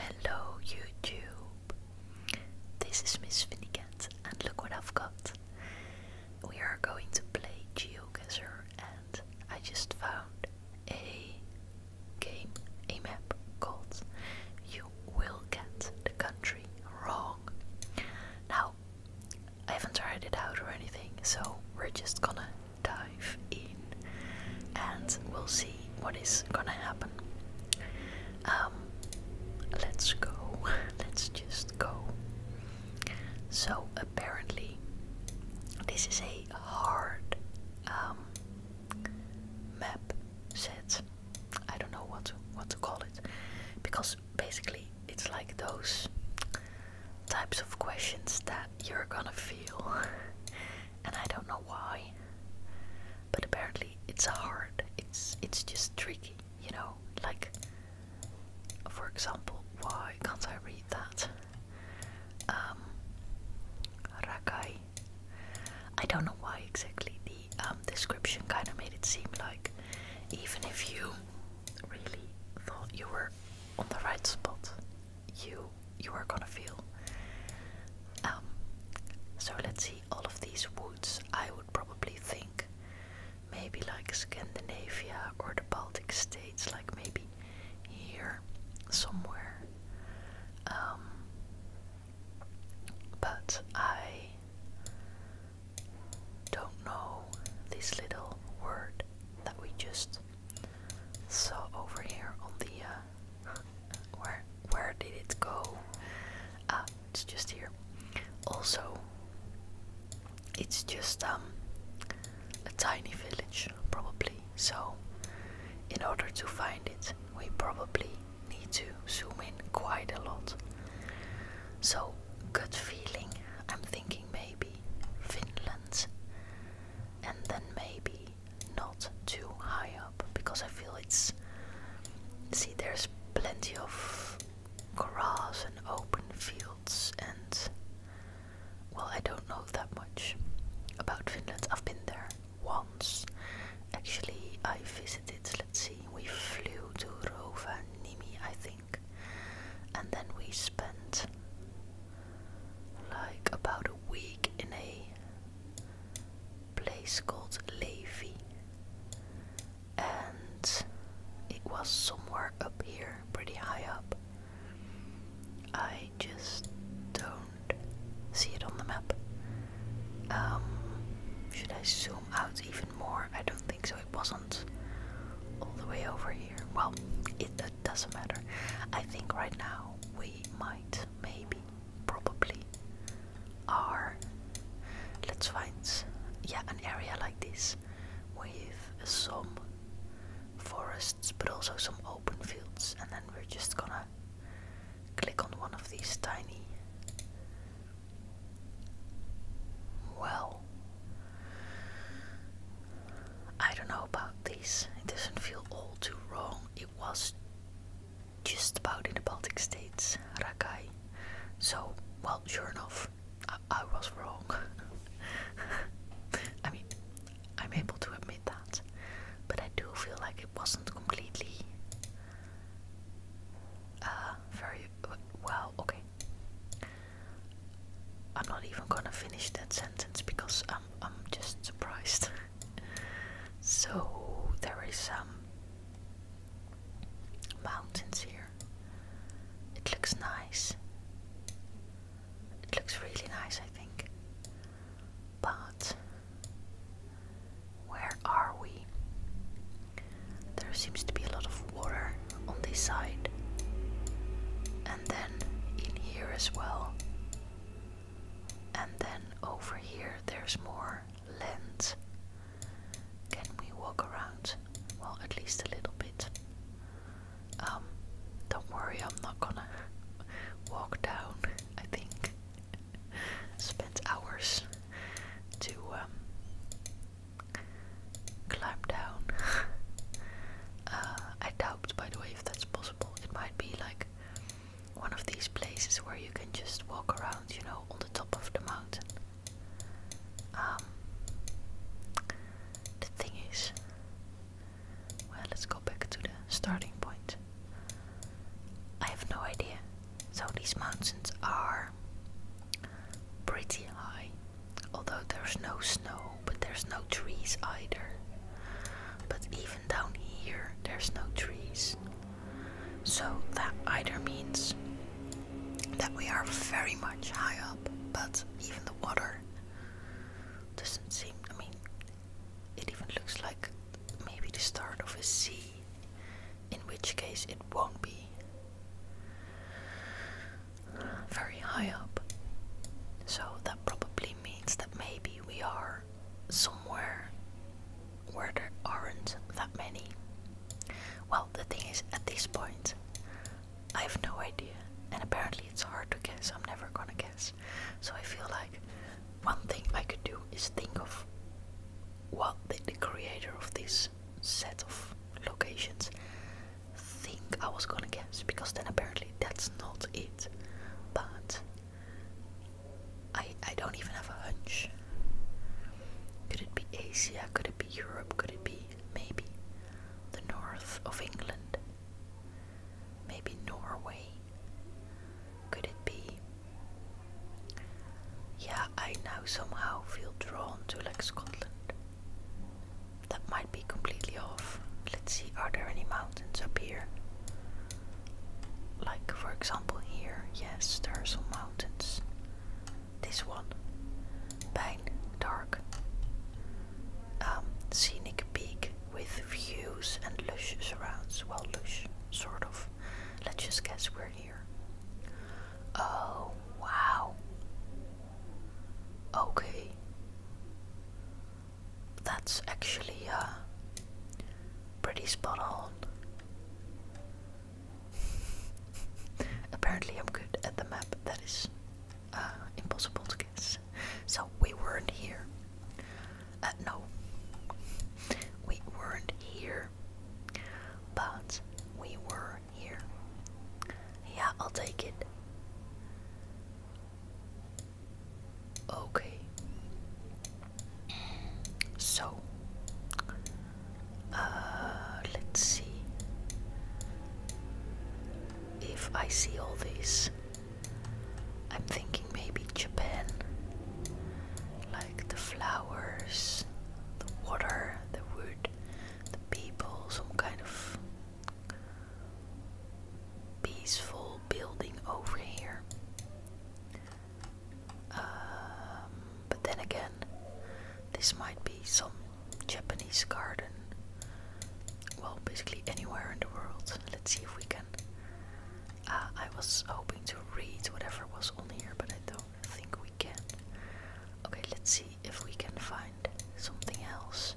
Hello YouTube, this is Miss Vinnycat and look what I've got. We are going to play GeoGuessr and I just found a game, a map called You Will Get the Country Wrong. Now, I haven't tried it out or anything, so we're just gonna dive in and we'll see what is gonna happen. Let's go. Let's just go. So apparently this is a hard map set. I don't know what to call it, because basically it's like those types of questions that you're gonna feel and I don't know why, but apparently it's hard. It's just tricky, you know, like for example, why can't I read that? Rakai. I don't know why exactly. The description kind of made it seem like even if you really thought you were on the right spot, you were gonna feel. So let's see, all of these woods, I would probably think maybe like Scandinavia or the Baltic states, like maybe here somewhere. But I don't know this little word that we just saw over here on the where did it go? It's just here. Also, it's just a tiny village probably, so in order to find it we probably need to zoom in quite a lot. So gut feeling, I'm thinking maybe Finland, and then maybe not too high up, because I feel it's, see, there's plenty of grass and open fields, and well, I don't know that much about Finland. I've been there once. Actually, I visited, let's see, we flew to Rovaniemi, I think, and then we spent like about a week in a place called Levi, and it was somewhere up here, pretty high up. I just don't see it on the map. Should I zoom out even more? I don't think so. It wasn't all the way over here. Well, it doesn't matter. I think right now we might, maybe, probably are. Let's find, yeah, an area like this with some forests but also some open fields, and then we're just gonna click on one of these tiny, well, I don't know about this. It doesn't feel all too wrong. It was just about in the Baltic states, Rakai. So, well, sure enough, I was wrong. I mean, I'm able to admit that, but I do feel like it wasn't completely very well. Okay, I'm not even gonna finish that sentence because I'm just surprised. So there is some mountains here. It looks nice. It looks really nice, I think. But where are we? There seems to be a lot of water on this side, and then in here as well, and then over here there's more land. Can we walk around? Well, at least a little bit. Don't worry, I'm not gonna walk down. I think spent hours to climb down. I doubt, by the way, if that's possible. It might be like one of these places where you can just walk around, you know, on the top of the mountain. The thing is, well, let's go back to the starting point. I have no idea these mountains are pretty high, although there's no snow, but there's no trees either. But even down here, there's no trees. So that either means that we are very much high up, but even the water doesn't seem, I mean, it even looks like maybe the start of a sea, in which case it won't be very high up. So that probably means that maybe we are somewhere where there aren't that many. Well, the thing is, at this point, I have no idea, and apparently it's hard to guess. I'm never gonna guess. So I feel like one thing I could do is think of what the creator of this set of locations think I was gonna guess, because then apparently that's not it. But I don't even have a hunch. Could it be Asia? Could it be Europe? Could it be maybe the north of England? Maybe Norway? Could it be? Yeah, I now somehow feel drawn to like Scotland. That might be completely off. Let's see, are there any mountains up here? Like for example here, yes, there are some mountains. This one, Bang, dark. Scenic peak with views and lush surrounds. Well, lush, sort of. Let's just guess we're here. Oh, wow. Okay. That's actually pretty spot on. Apparently I'm good at the map. That is impossible to guess. So we weren't here. No. We weren't here. But we were here. Yeah, I'll take it. Okay. So, let's see. If I see all these, I'm thinking maybe Japan. Like the flowers, the water, the wood, the people, some kind of peaceful building over here. But then again, this might be some Japanese garden. Well, basically anywhere in the world. Let's see if we can. I was hoping to read whatever was on here, but I don't think we can. Okay, let's see if we can find something else.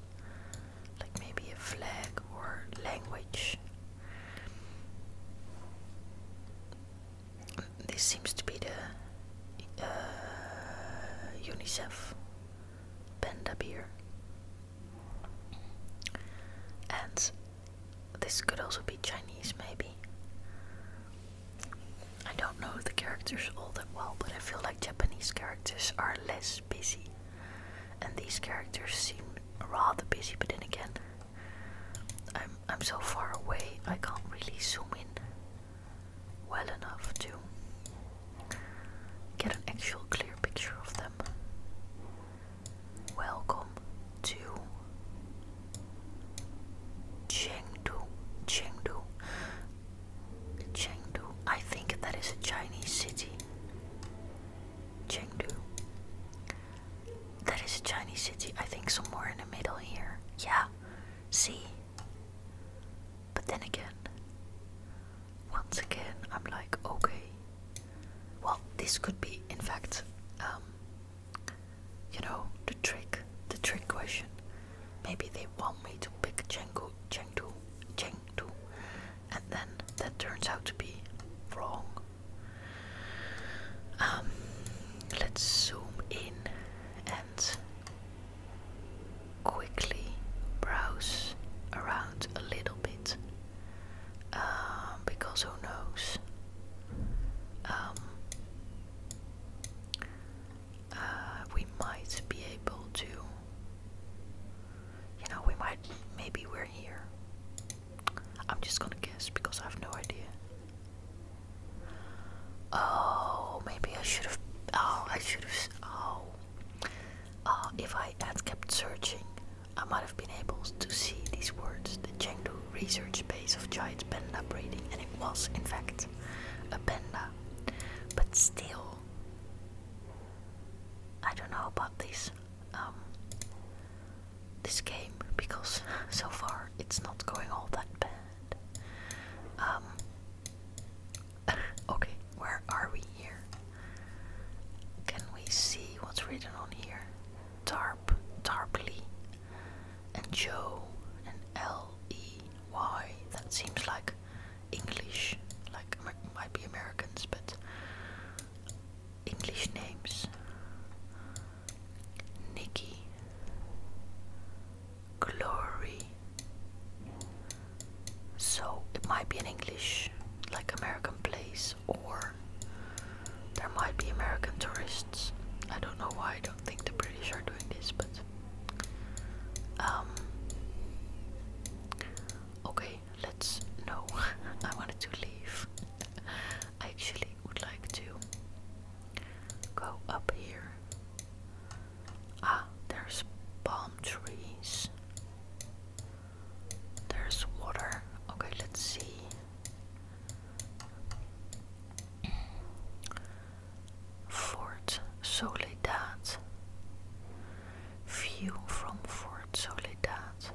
Like maybe a flag or language. This seems to be the UNICEF panda beer. And this could also be Chinese, maybe. I don't know the characters all that well, but I feel like Japanese characters are less busy. And these characters seem rather busy, but then again, I'm so far away, I can't really zoom in well enough to get an actual clear picture of them. Welcome to Chengdu. I think that is a Chinese city. Chengdu. That is a Chinese city, I think somewhere in the middle here. Yeah, see? But then again, once again, I'm like, okay. Well, this could be, in fact, you know, the trick question. Maybe they want me to pick Chengdu, and then that turns out to be wrong. Let's zoom in and quickly browse around a little bit, because who knows? We might be able to, maybe we're here. I'm just gonna guess because I have no idea. might have been able to see these words, the Chengdu research base of giant panda breeding, and it was in fact a panda. But still, I don't know about this this game, because so far it's not going all that bad. Okay, where are we here? Can we see what's written on here? Tarpley, and Joe, and Ley. That seems like English, like might be Americans, but English names. Nikki, Glory. So it might be an English, like American place, or there might be American tourists. I don't know why. I don't think the British are doing this, but okay, let's no. I wanted to leave. I actually would like to go up here. Ah, there's palm trees. There's water. Okay, let's see. Fort Soledad. View from Fort Soledad.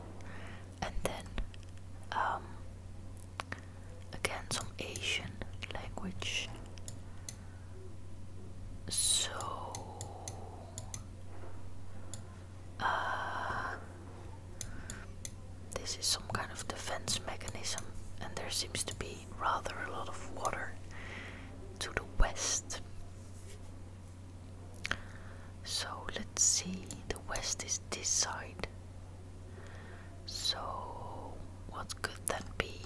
And then again some Asian language. So this is some kind of defense mechanism, and there seems to be rather a lot of water to the west. So let's see, the west is this side. So what could that be?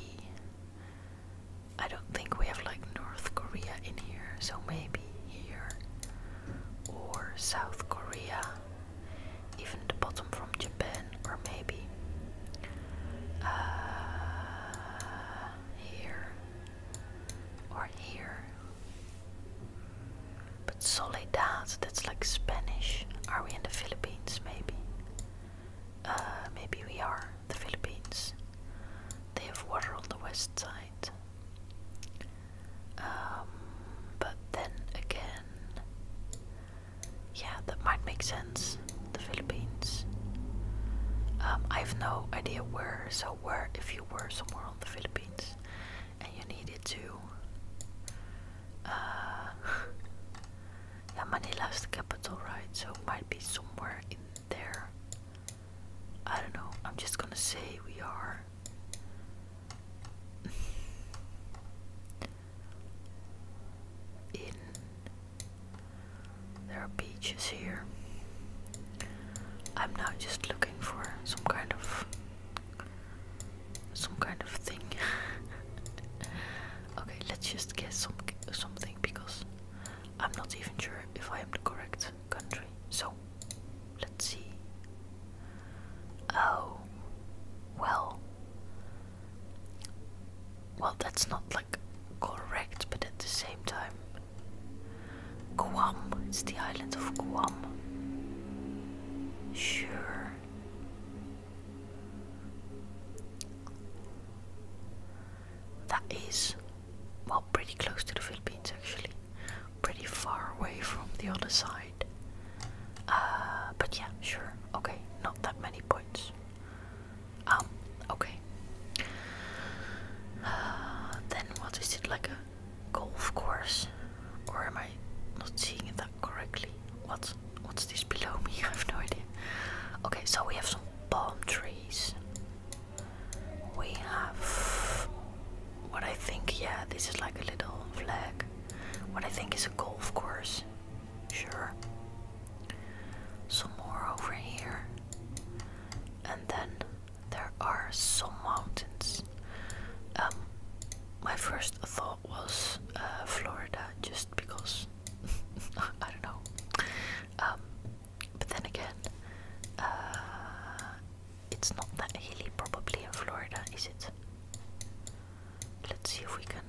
I don't think we have like North Korea in here, so maybe here, or South Korea, even the bottom from Japan, or maybe here or here. But Soledad, that's like Spanish. Are we in the Philippines? Maybe. Maybe we are. The Philippines. They have water on the west side. But then again, yeah, that might make sense. The Philippines. I have no idea where. So where, if you were somewhere on the Philippines and you needed to, yeah, Manila is the capital, right? So it might be somewhere in there. I don't know. I'm just gonna say we are in. There are beaches here. I'm now just looking for some kind of thing. Okay, let's just guess something, because I'm not even sure if I am the correct country. So let's see. Oh, well, that's not like correct, but at the same time, Guam. It's the island of Guam. Sure. That is, well, pretty close to the Philippines actually. Pretty far away from the other side. But yeah, sure. Okay, not that many points. Okay. Then what is it, like a golf course? Or am I not seeing it that correctly? What's this below me? I have no idea. Okay, so we have some palm trees. We have what I think, yeah, this is like a little flag. What I think is a golf course. Sure. Some more over here. And then there are some mountains. My first thought was Florida, just because I don't know. But then again, it's not that hilly probably in Florida, is it? Let's see if we can.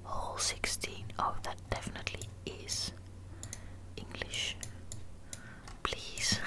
Hole 16. Oh, that definitely is English. Please.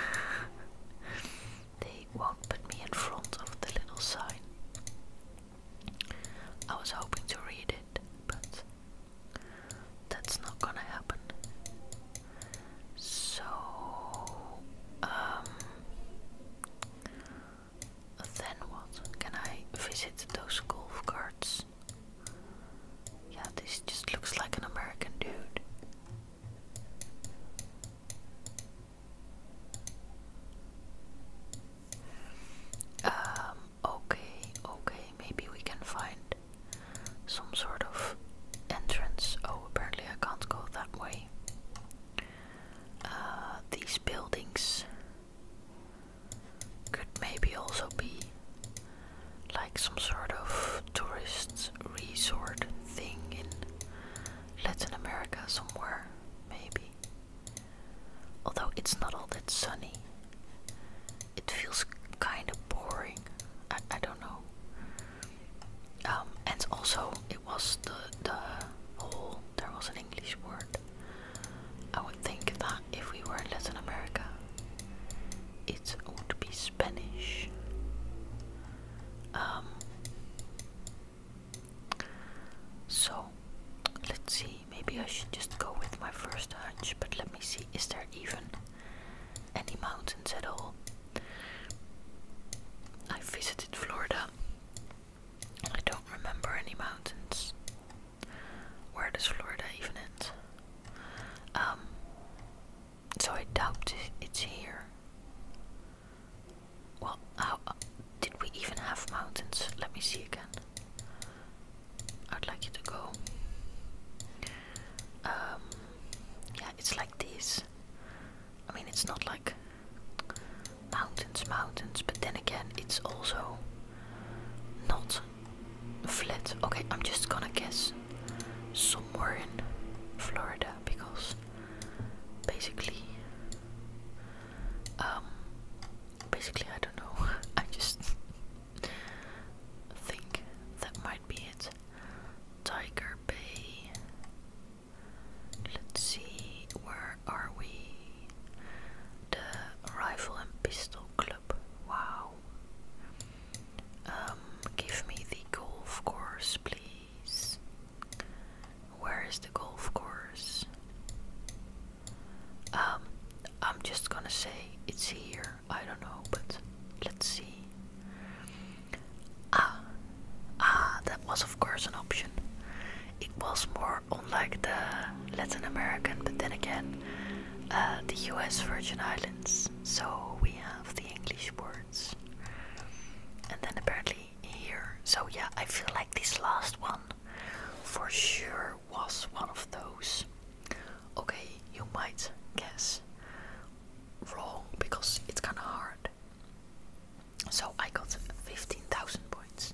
sunny. It feels kind of boring. I don't know. And also it was the whole, there was an English word. I would think that if we were in Latin America, it would be Spanish. So let's see, maybe I should just go with my first hunch, but let me see, is there even any mountains at all? I visited Florida. I don't remember any mountains. Where does Florida even end? So I doubt it's here. Well, how did we even have mountains? Let me see again. I'd like you to go. Yeah, it's like this. I mean, it's not like mountains, but then again, it's also not flat. Okay, I'm just gonna guess somewhere in Florida because basically I don't know. I just think that might be it. Tiger Bay. Let's see, where are we? The Rifle and Pistol Club. Wow. Give me the golf course, please. Where is the golf course? I'm just gonna say it's here. I don't know, but let's see. That was of course an option. It was more on like the Latin American, but then again, the US Virgin Islands. So we have the English words. And then apparently here. So yeah, I feel like this last one for sure was one of those. Okay, you might guess wrong because it's kind of hard. So I got 15,000 points.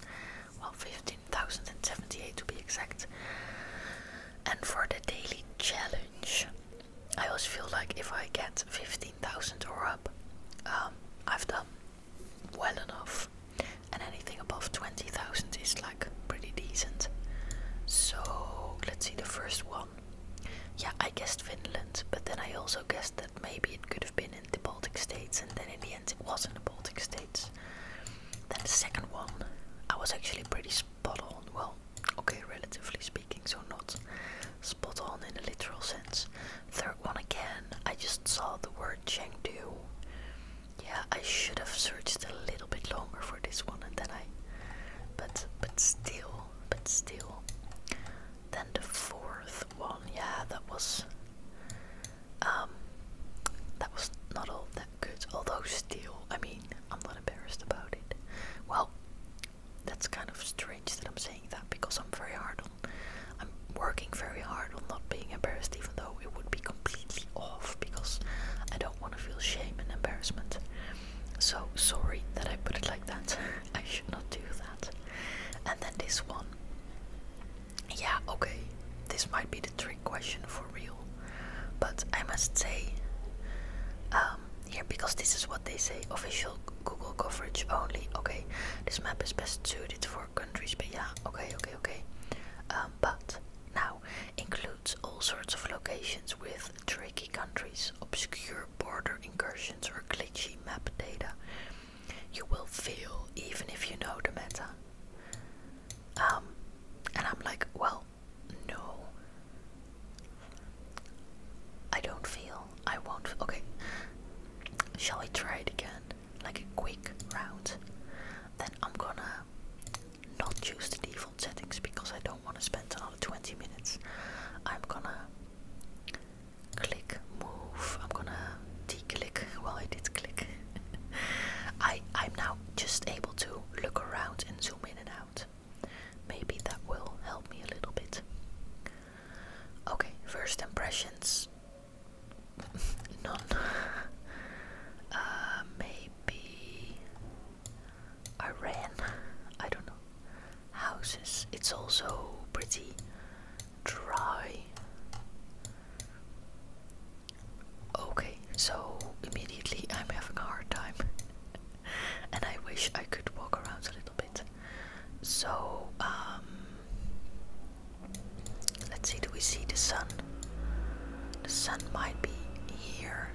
Well, 15,078 to be exact. And for the daily challenge, I always feel like if I get 15,000 or up, I've done well enough. And anything above 20,000 is like pretty decent. So let's see the first one. Yeah, I guessed Finland, but then I also guessed that maybe it could have been in the Baltic states, and then in the end it was in the Baltic states. Then the second one, I was actually pretty spot on. Well, okay, relatively speaking, so not spot on in a literal sense. Third one again, I just saw the word Chengdu. Yeah, I should have searched a little bit longer for this one, and then but still. Then the fourth one, yeah, that was not all that good. Although still, I mean, I'm not embarrassed about it. Well, that's kind of strange that I'm saying that because I'm working very hard on not being embarrassed, even though it would be completely off because I don't want to feel shame and embarrassment. So sorry that I put it like that. I should not do that. And then this one. Yeah, okay. This might be the trick question for real. But I must say, here, because this is what they say, official Google coverage only. Okay, this map is best suited for countries, but yeah, okay. But now includes all sorts of locations with tricky countries, obscure border incursions, or glitchy map data. You will fail even if you know the meta. And I'm like, well, no. I don't feel. I won't. Okay. Shall we try it again? Like a quick round. Then I'm gonna not choose the default settings because I don't want to spend another 20 minutes. I'm gonna click move. I'm gonna declick. Well, I did click. I'm now just able to look around and zoom in and out. Maybe that will help me a little bit. Okay, first impressions. None. Maybe Iran. I don't know. Houses. It's also pretty dry. Okay, so immediately Let's see, do we see the sun? The sun might be here,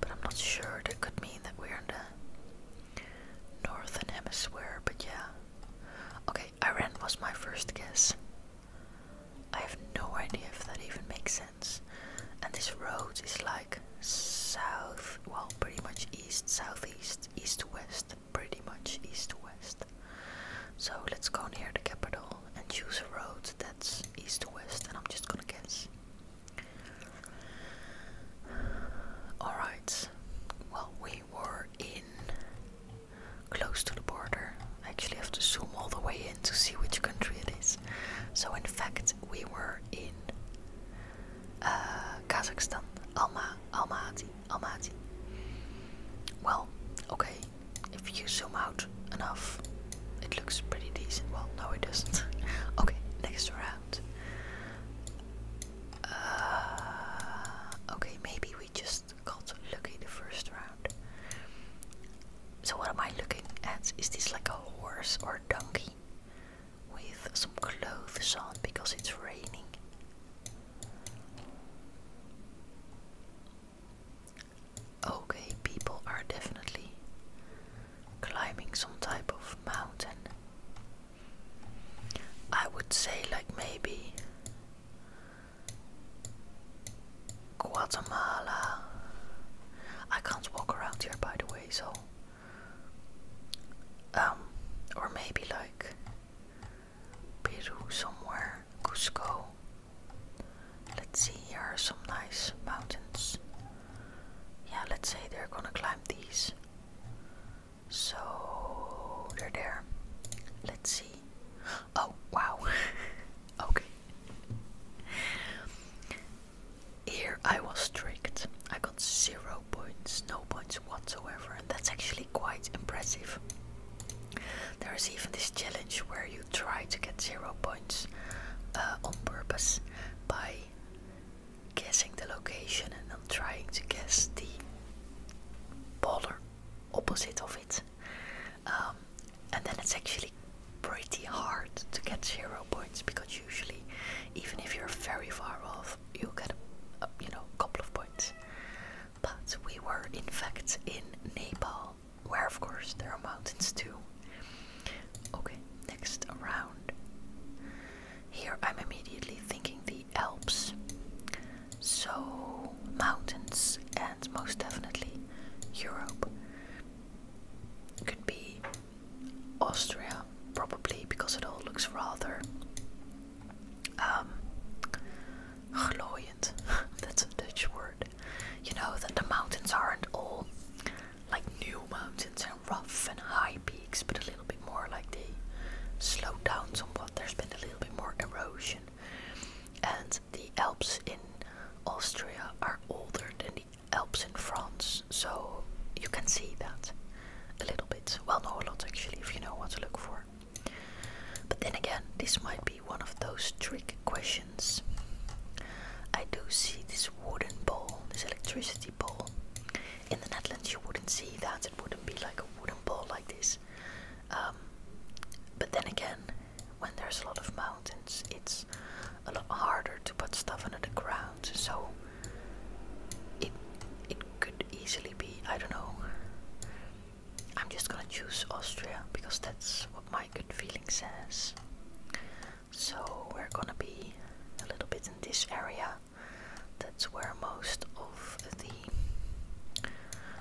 but I'm not sure. That could mean that we're in the northern hemisphere, but yeah. Okay, Iran was my first guess. I have no idea if that even makes sense. And this road is like south, well, pretty much east, southeast, east to west, pretty much east to west. So let's go near the capital and choose a road that's east to west, and I'm just gonna guess. Alright, well, we were in close to the border. I actually have to zoom all the way in to see which country it is. So in fact, we were in Kazakhstan, Almaty. Well, okay, if you zoom out enough, it looks pretty decent. Well, no, it doesn't. Okay, next round. Okay, maybe we just got lucky the first round. So what am I looking at? Is this like a horse or a donkey with some clothes on because it's raining? Okay, people are definitely climbing some type of mountain. I would say like maybe Guatemala. I can't walk around here, by the way, so or maybe like Peru somewhere, Cusco. Let's see, here are some nice mountains. Yeah, let's say they're gonna climb these. So they're there. Let's see. Oh wow. Okay. Here I was tricked. I got 0 points, no points whatsoever, and that's actually quite impressive. There is even this challenge where you try to get 0 points on purpose by guessing the location and then trying to guess the polar opposite of it. And then it's actually pretty hard to get 0 points, because usually, even if you're very far off, you'll get a couple of points. But we were in fact in Nepal, where of course there are mountains too. Okay, next round. Here I'm immediately thinking the Alps. So mountains, and most definitely Europe. Could be Austria, probably, because it all looks rather glooiend. That's a Dutch word. You know that the mountains aren't all like new mountains and rough and high peaks, but a little bit more like they slowed down somewhat. There's been a little bit more erosion, and the Alps in Austria are older than the Alps in France, so you can see that a little bit. Well, no, a lot actually, if you know what to look for. But then again, this might be one of those trick questions. I do see this wooden ball, this electricity ball. In the Netherlands you wouldn't see that, it wouldn't be like a wooden ball like this. But then again, when there's a lot of mountains, it's a lot harder to put stuff under the ground, so it could easily be, I don't know. I'm just gonna choose Austria because that's what my gut feeling says. So we're gonna be a little bit in this area. That's where most of the,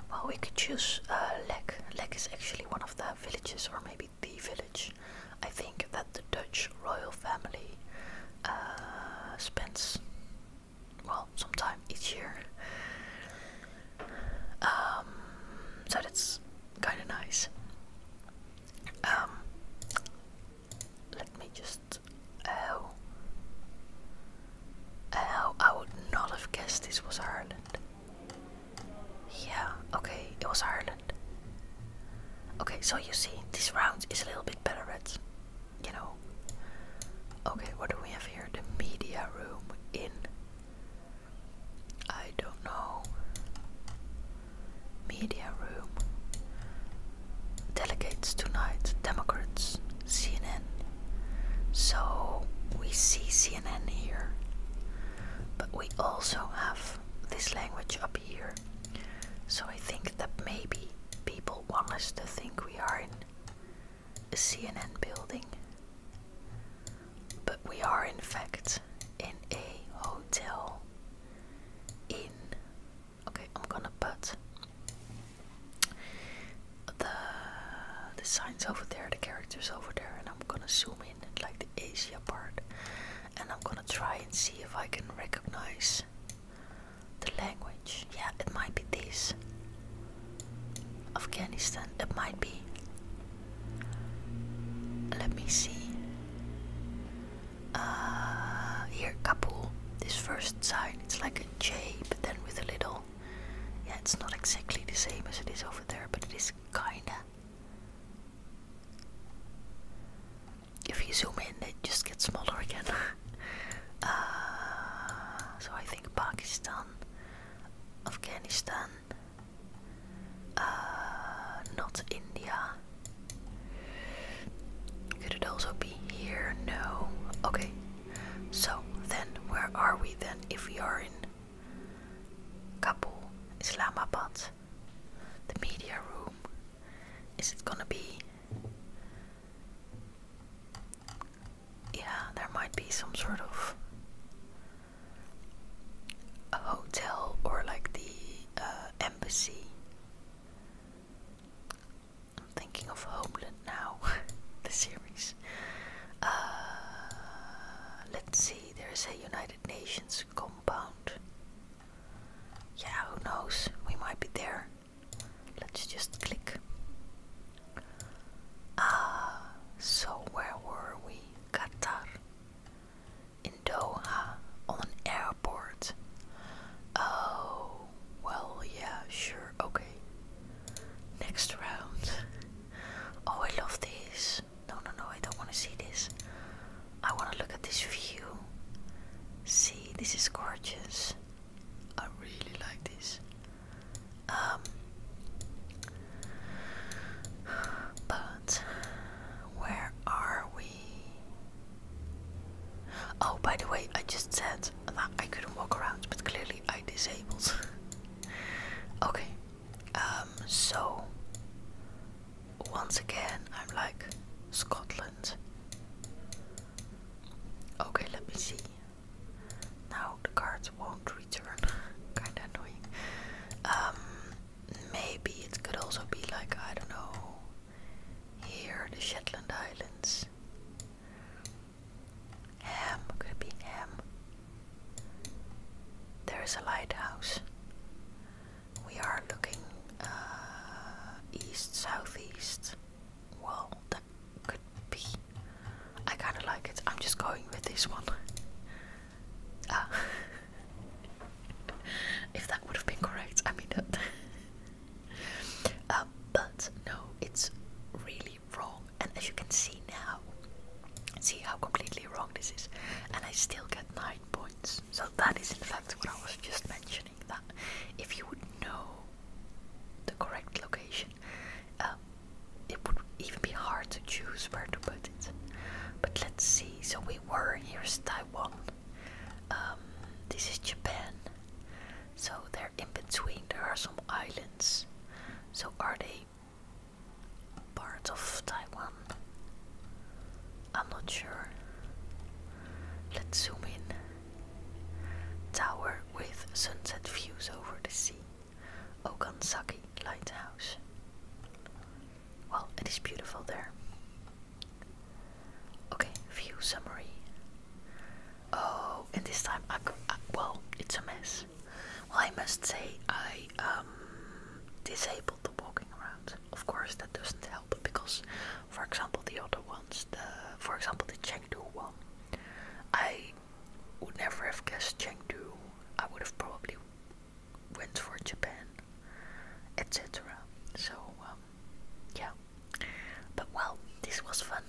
well, we could choose Lek. Lek is actually one of the villages, or maybe the village. I think that the Dutch royal family spends, well, some time each year. So that's kind of nice. Let me just, I would not have guessed this was Ireland. Yeah, okay, it was Ireland. Okay, so you see, this round is a little bit better at, Okay, what do we have here? The media room in, I don't know. Media room. Delegates tonight, Democrats, CNN. So we see CNN also have this language up here. So I think that maybe people want us to think we are in a CNN building. But we are in fact in a hotel in... Okay, I'm gonna put the signs over there, the characters over there, and I'm gonna zoom in like the Asia part, and I'm gonna try and see if I can recognize the language. Yeah, it might be this. Afghanistan, it might be. Let me see. Here, Kabul. This first sign, it's like a J, but then with a little... Yeah, it's not exactly the same as it is over there, but it is kinda. If you zoom in, it just gets smaller again. So I think Pakistan, Afghanistan, not India. Could it also be here? No. Okay. So then, where are we then? If we are in Kabul, Islamabad, the media room, is it gonna be... Yeah, there might be some sort of a hotel or like the embassy. I'm thinking of Homeland now, the series. Let's see, there's a United Nations compound. Yeah, who knows? We might be there. Let's just click. So where were we? Qatar. In Doha, on an airport. Oh, well, yeah, sure, okay. Next round. Oh, I love this. No, I don't want to see this. I want to look at this view. See, this is gorgeous. I really like this. But where are we? Oh, by the way, I just said that I couldn't walk around, but clearly I disabled. Okay. So once again, I'm like Scotland. Okay, let me see. Now the cards won't return. Kinda annoying. Maybe it could also be like, I don't know, here, the Shetland Islands. Ham, could it be Ham? There is a lighthouse. We are looking east, southeast. Well, that could be. I kinda like it. I'm just going with this one. If that would have been correct, I mean that. But no, it's really wrong. And as you can see now, see how completely wrong this is. And I still get 9 points. So that is in fact what I was just mentioning. That if you would know the correct location, it would even be hard to choose where to put it. But let's see. So we were, here's Taiwan. This is Japan. So they're in between. There are some islands. So are they part of Taiwan? I'm not sure. Let's zoom in. Tower with sunset views over the sea. Okansaki Lighthouse. Well, it is beautiful there. Okay, view summary. Oh, and this time well, it's a mess. Well, I must say I disabled the walking around. Of course, that doesn't help because, for example, the other ones, for example, the Chengdu one, I would never have guessed Chengdu. I would have probably went for Japan, etc. So, yeah. But well, this was fun.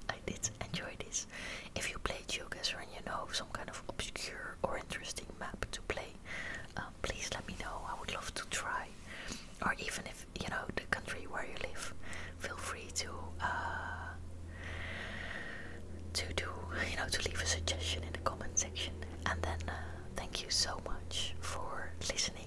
I did enjoy this. If you play GeoGuessr and you know some kind of obscure or interesting map to play, please let me know. I would love to try. Or even if you know the country where you live, feel free to leave a suggestion in the comment section. And then thank you so much for listening